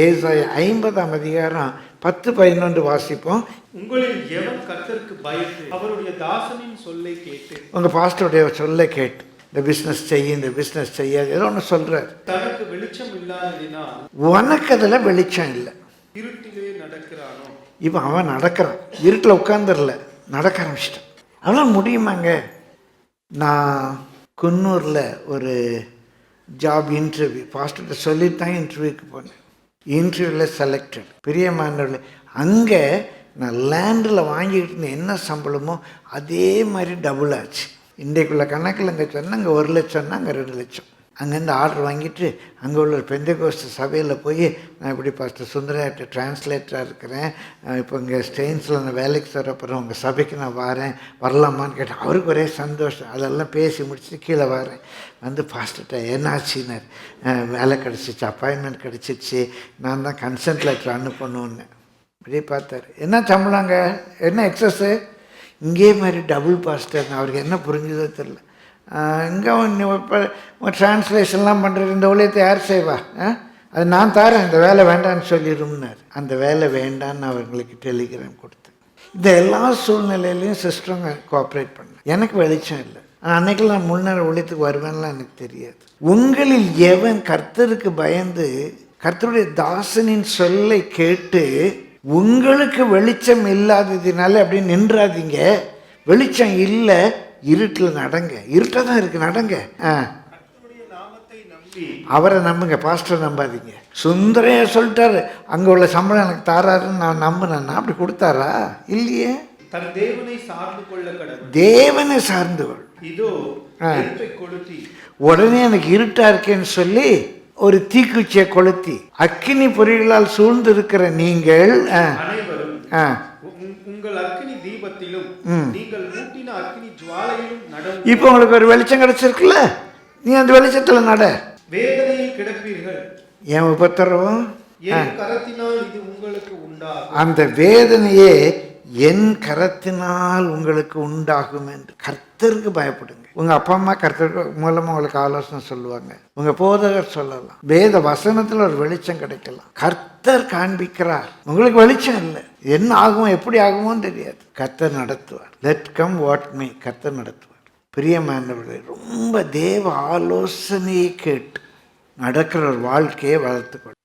ஏசாயா 50ஆம் அதிகாரம் 10-11 வாசிப்போம். உங்களில் எவன் கர்த்தருக்கு பயந்து அவருடைய தாசனின் சொல்லை கேட்டு, உங்கள் பாஸ்டருடைய சொல்லை கேட்டு இந்த பிஸ்னஸ் செய்ய, இந்த பிஸ்னஸ் செய்யாது, ஏதோ ஒன்று சொல்கிறார். தனக்கு வெளிச்சம் இல்லாததினால் உனக்கு அதில் வெளிச்சம் இல்லை, இருட்டிலே நடக்கிறானோ. இப்போ அவன் நடக்கிறான், இருட்டில் உட்காந்துடல, நடக்க ஆரம்பிச்சிட்டான். அதெல்லாம் முடியுமாங்க? நான் குன்னூரில் ஒரு ஜாப் இன்டர்வியூ பாஸ்டர்கிட்ட சொல்லிட்டு தான் இன்டர்வியூக்கு போனேன். இன்டர்வியூவில் செலக்டட், பெரிய மாண்டவில். அங்கே நான் லேண்டில் வாங்கிக்கிட்டு இருந்த என்ன சம்பளமோ அதே மாதிரி டபுள் ஆச்சு. இன்றைக்குள்ள கணக்கில் அங்கே சொன்னால் அங்கே 1 லட்சம்னா அங்கே 2 லட்சம். அங்கேருந்து ஆர்டர் வாங்கிட்டு அங்கே உள்ள ஒரு பெந்தகோஸ்து சபையில் போய், நான் இப்படி பாஸ்டர் சுந்தராட்ட டிரான்ஸ்லேட்டராக இருக்கிறேன், இப்போ இங்கே ஸ்டெயின்ஸில் நான் வேலைக்கு தரப்போகிறேன், உங்கள் சபைக்கு நான் வரலாமான்னு கேட்டேன். அவருக்கு ஒரே சந்தோஷம். அதெல்லாம் பேசி முடிச்சுட்டு கீழே வரேன். வந்து பாஸ்டர்கிட்ட என்னாச்சுன்னார். வேலை கிடச்சிச்சு, அப்பாயின்மெண்ட் கிடச்சிச்சு, நான் தான் கன்சென்ட் லெட்டர் அனுப்பணுன்னு. அப்படியே பார்த்தார். என்ன சம்பளங்க, என்ன எக்ஸஸ்ஸு? இங்கே மாதிரி டபுள் பாஸ்டர். அவருக்கு என்ன புரிஞ்சதோ தெரில. இங்கே இப்போ டிரான்ஸ்லேஷன்லாம் பண்ணுறது, இந்த ஊழியத்தை யார் செய்வா? அது நான் தரேன், இந்த வேலை வேண்டான்னு சொல்லிடும்னார். அந்த வேலை வேண்டான்னு அவங்களுக்கு டெலிகிராம் கொடுத்தேன். இந்த எல்லா சூழ்நிலையிலையும் சிஸ்டருங்க கோஆப்ரேட் பண்ணேன். எனக்கு வெளிச்சம் இல்லை. அன்னைக்கு நான் முன்னேற ஊழியத்துக்கு வருவேன்லாம் எனக்கு தெரியாது. உங்களில் எவன் கர்த்தருக்கு பயந்து கர்த்தருடைய தாசனின் சொல்லை கேட்டு, உங்களுக்கு வெளிச்சம் இல்லாததுனால அப்படி நின்றாதீங்க. வெளிச்சம் இல்லை, இருட்டில் நடங்க. இருட்டாக தான் இருக்குது, நடங்க. அவரை நம்புங்க, பாஸ்டர் நம்பாதீங்க. சுந்தரையா சொல்லிட்டாரு, அங்கே உள்ள சம்பளம் எனக்கு தாராருன்னு நான் நம்பினேன்னா அப்படி கொடுத்தாரா? இல்லையே. தன் தேவனை சார்ந்து கொள்ள கடவுள். தேவனை சார்ந்து கொள். இதோ கொளுத்தி, உடனே எனக்கு இருட்டா இருக்கேன்னு சொல்லி ஒரு தீக்குச்சியை கொளுத்தி அக்கினி பொறிகளால் சூழ்ந்து இருக்கிற நீங்கள் அனைவரும் உங்கள் அக்கினி தீபத்திலும் நீங்கள் மூட்டின அக்கினி ஜுவாலையிலும் நட. இப்போ உங்களுக்கு ஒரு வெளிச்சம் கிடைச்சிருக்குல்ல, நீ அந்த வெளிச்சத்துல நட. வேதனையில் கிடப்பீர்கள், என் உபத்திரவம் என் கரத்தினால் இது உங்களுக்கு உண்டாகும். அந்த வேதனையே என் கரத்தினால் உங்களுக்கு உண்டாகும் என்று. கர்த்தருக்கு பயப்படுங்க. உங்கள் அப்பா அம்மா கர்த்தருக்கு மூலமாக உங்களுக்கு ஆலோசனை சொல்லுவாங்க, உங்கள் போதகர் சொல்லலாம், வேத வசனத்தில் ஒரு வெளிச்சம் கிடைக்கலாம். கர்த்தர் காண்பிக்கிறார், உங்களுக்கு வெளிச்சம் இல்லை. என்ன ஆகுமோ எப்படி ஆகுமோன்னு தெரியாது. கர்த்தர் நடத்துவார். லெட் கம் வாட் மே, கர்த்தர் நடத்துவார். பிரியமானவர்களே, ரொம்ப தேவ ஆலோசனையை கேட்டு நடக்கிற ஒரு வாழ்க்கையை வளர்த்துக்கொள்.